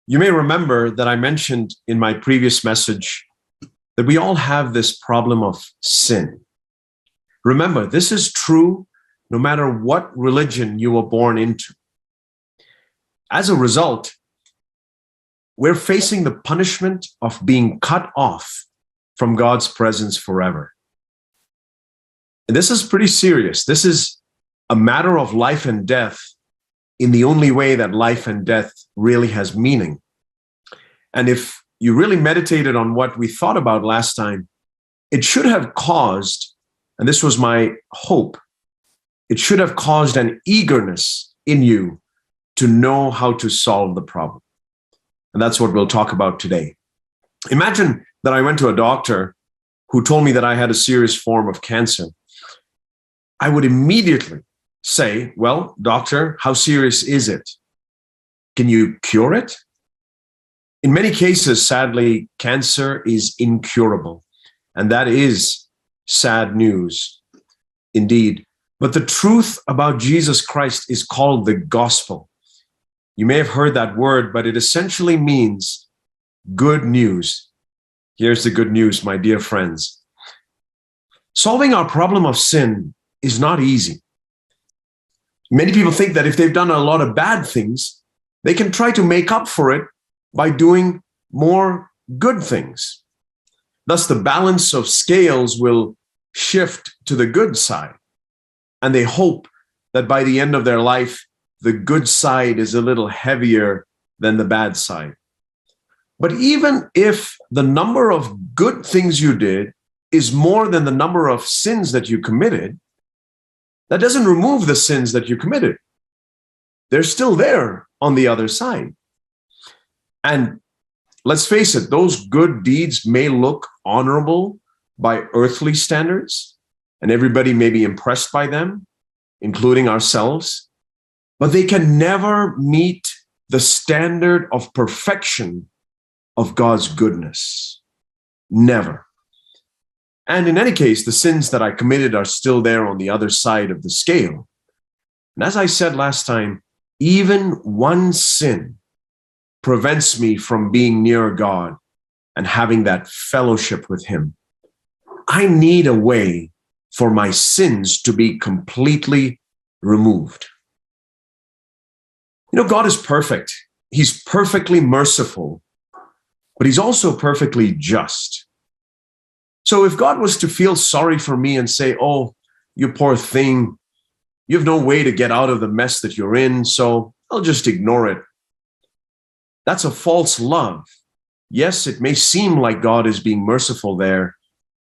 You may remember that I mentioned in my previous message that we all have this problem of sin. Remember, this is true no matter what religion you were born into. As a result, we're facing the punishment of being cut off from God's presence forever. And this is pretty serious. This is a matter of life and death in the only way that life and death really has meaning. And if you really meditated on what we thought about last time, it should have caused, and this was my hope, it should have caused an eagerness in you to know how to solve the problem. And that's what we'll talk about today. Imagine that I went to a doctor who told me that I had a serious form of cancer. I would immediately say, well, doctor, how serious is it? Can you cure it? In many cases, sadly, cancer is incurable. And that is sad news indeed. But the truth about Jesus Christ is called the gospel. You may have heard that word, but it essentially means good news. Here's the good news, my dear friends. Solving our problem of sin is not easy. Many people think that if they've done a lot of bad things, they can try to make up for it by doing more good things. Thus, the balance of scales will shift to the good side. And they hope that by the end of their life, the good side is a little heavier than the bad side. But even if the number of good things you did is more than the number of sins that you committed, that doesn't remove the sins that you committed. They're still there on the other side. And let's face it, those good deeds may look honorable by earthly standards, and everybody may be impressed by them, including ourselves, but they can never meet the standard of perfection of God's goodness. Never. And in any case, the sins that I committed are still there on the other side of the scale. And as I said last time, even one sin prevents me from being near God and having that fellowship with Him. I need a way for my sins to be completely removed. You know, God is perfect. He's perfectly merciful, but He's also perfectly just. So if God was to feel sorry for me and say, oh, you poor thing, you have no way to get out of the mess that you're in, so I'll just ignore it. That's a false love. Yes, it may seem like God is being merciful there,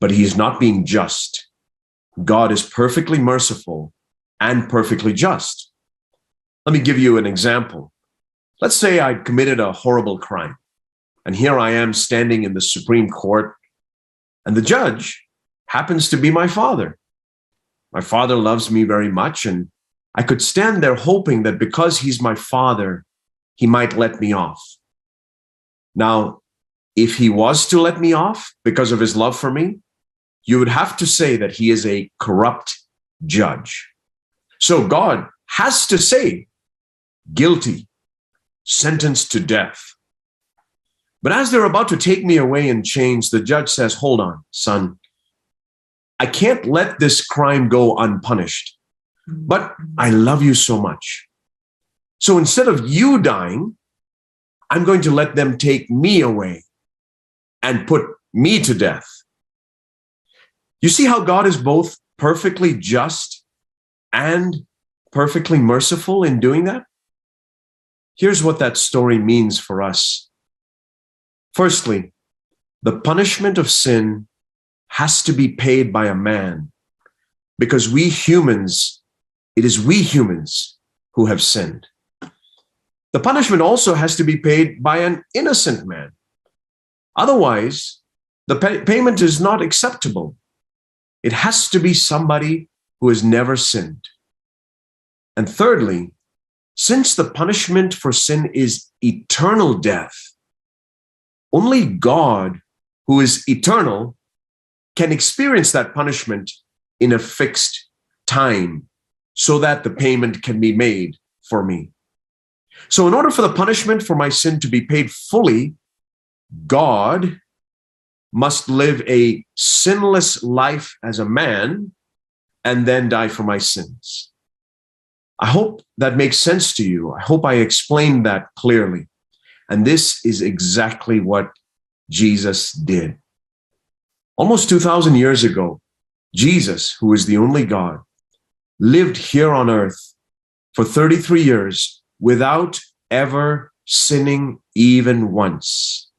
but He is not being just. God is perfectly merciful and perfectly just. Let me give you an example. Let's say I'd committed a horrible crime, and here I am standing in the Supreme Court, and the judge happens to be my father. My father loves me very much, and I could stand there hoping that because he's my father, he might let me off. Now, if he was to let me off because of his love for me, you would have to say that he is a corrupt judge. So God has to say, guilty, sentenced to death. But as they're about to take me away in chains, the judge says, hold on, son. I can't let this crime go unpunished, but I love you so much. So instead of you dying, I'm going to let them take me away and put me to death. You see how God is both perfectly just and perfectly merciful in doing that? Here's what that story means for us. Firstly, the punishment of sin has to be paid by a man because it is we humans who have sinned. The punishment also has to be paid by an innocent man. Otherwise, the payment is not acceptable. It has to be somebody who has never sinned. And thirdly, since the punishment for sin is eternal death, only God, who is eternal, can experience that punishment in a fixed time so that the payment can be made for me. So in order for the punishment for my sin to be paid fully, God must live a sinless life as a man and then die for my sins. I hope that makes sense to you. I hope I explained that clearly. And this is exactly what Jesus did. Almost 2,000 years ago, Jesus, who is the only God, lived here on earth for 33 years without ever sinning even once.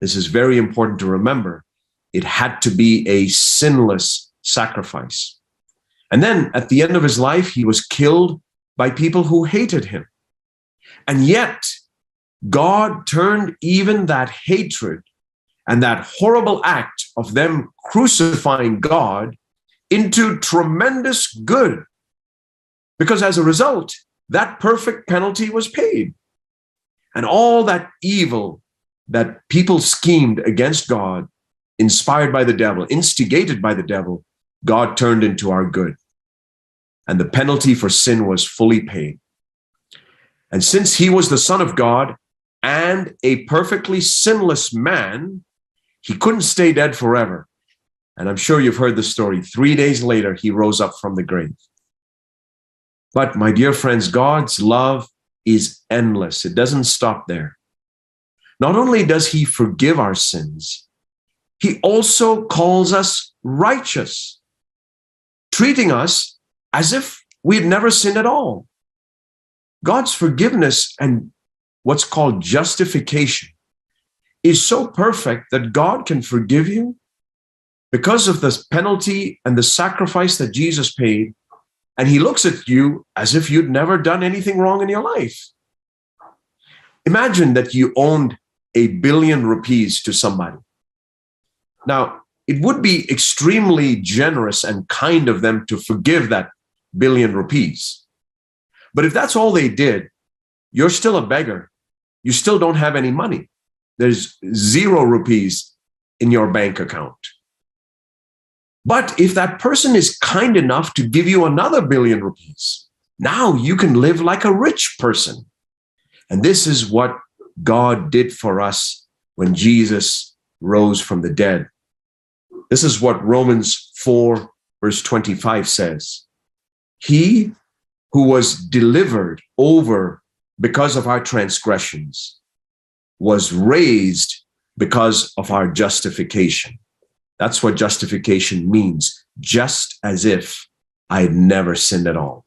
This is very important to remember. It had to be a sinless sacrifice. And then at the end of his life, he was killed by people who hated him. And yet, God turned even that hatred and that horrible act of them crucifying God into tremendous good. Because as a result, that perfect penalty was paid. And all that evil that people schemed against God, inspired by the devil, instigated by the devil, God turned into our good. And the penalty for sin was fully paid. And since he was the Son of God and a perfectly sinless man, he couldn't stay dead forever. And I'm sure you've heard the story. 3 days later, he rose up from the grave. But my dear friends, God's love is endless. It doesn't stop there. Not only does he forgive our sins, he also calls us righteous, treating us as if we had never sinned at all. God's forgiveness and what's called justification is so perfect that God can forgive you because of the penalty and the sacrifice that Jesus paid, and he looks at you as if you'd never done anything wrong in your life. Imagine that you owned 1 billion rupees to somebody. Now, it would be extremely generous and kind of them to forgive that 1 billion rupees. But if that's all they did, you're still a beggar. You still don't have any money. There's 0 rupees in your bank account. But if that person is kind enough to give you another 1 billion rupees, now you can live like a rich person. And this is what God did for us when Jesus rose from the dead. This is what Romans 4, verse 25 says. He who was delivered over because of our transgressions was raised because of our justification. That's what justification means, just as if I had never sinned at all.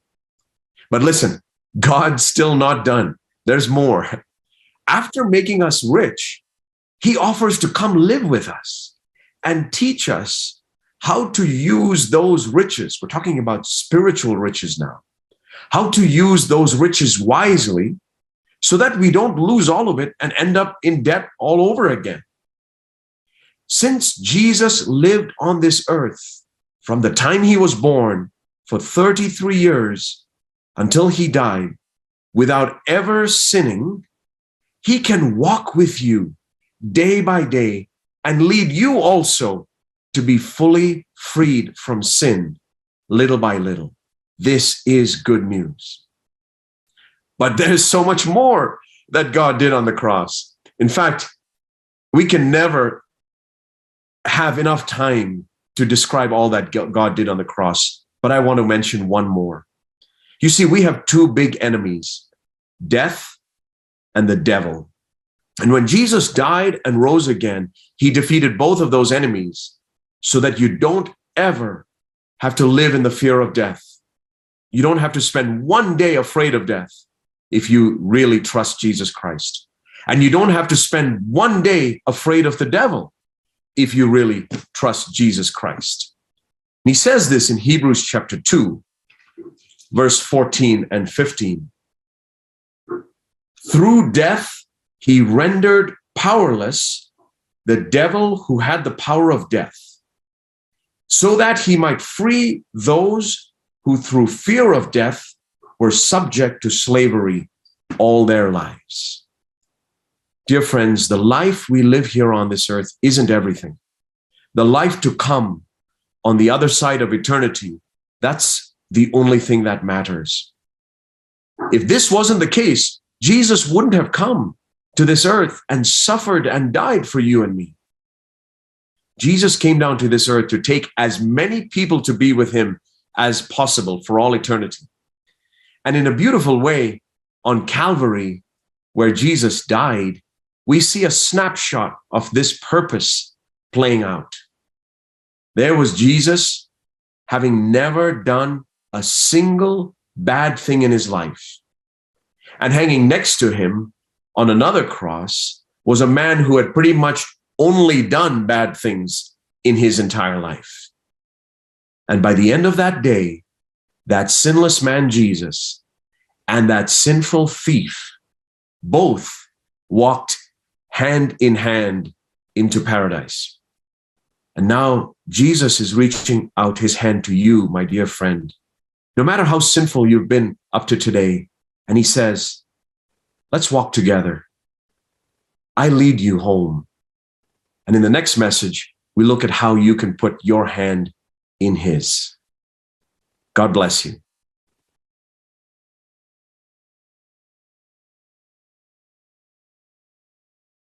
But listen, God's still not done. There's more. After making us rich, he offers to come live with us and teach us how to use those riches. We're talking about spiritual riches now. How to use those riches wisely so that we don't lose all of it and end up in debt all over again. Since Jesus lived on this earth from the time he was born for 33 years until he died without ever sinning, he can walk with you day by day and lead you also to be fully freed from sin little by little. This is good news. But there's so much more that God did on the cross. In fact, we can never have enough time to describe all that God did on the cross, but I want to mention one more. You see, we have 2 big enemies, death and the devil. And when Jesus died and rose again, he defeated both of those enemies so that you don't ever have to live in the fear of death. You don't have to spend one day afraid of death if you really trust Jesus Christ. And you don't have to spend one day afraid of the devil if you really trust Jesus Christ. And he says this in Hebrews chapter 2, verse 14 and 15. Through death, he rendered powerless the devil who had the power of death, so that he might free those who through fear of death were subject to slavery all their lives. Dear friends, the life we live here on this earth isn't everything. The life to come on the other side of eternity, that's the only thing that matters. If this wasn't the case, Jesus wouldn't have come to this earth and suffered and died for you and me. Jesus came down to this earth to take as many people to be with him as possible for all eternity. And in a beautiful way, on Calvary, where Jesus died, we see a snapshot of this purpose playing out. There was Jesus, having never done a single bad thing in his life. And hanging next to him on another cross was a man who had pretty much only done bad things in his entire life. And by the end of that day, that sinless man Jesus and that sinful thief both walked hand in hand into paradise. And now Jesus is reaching out his hand to you, my dear friend, no matter how sinful you've been up to today. And he says, let's walk together. I lead you home. And in the next message, we look at how you can put your hand in his. God bless you.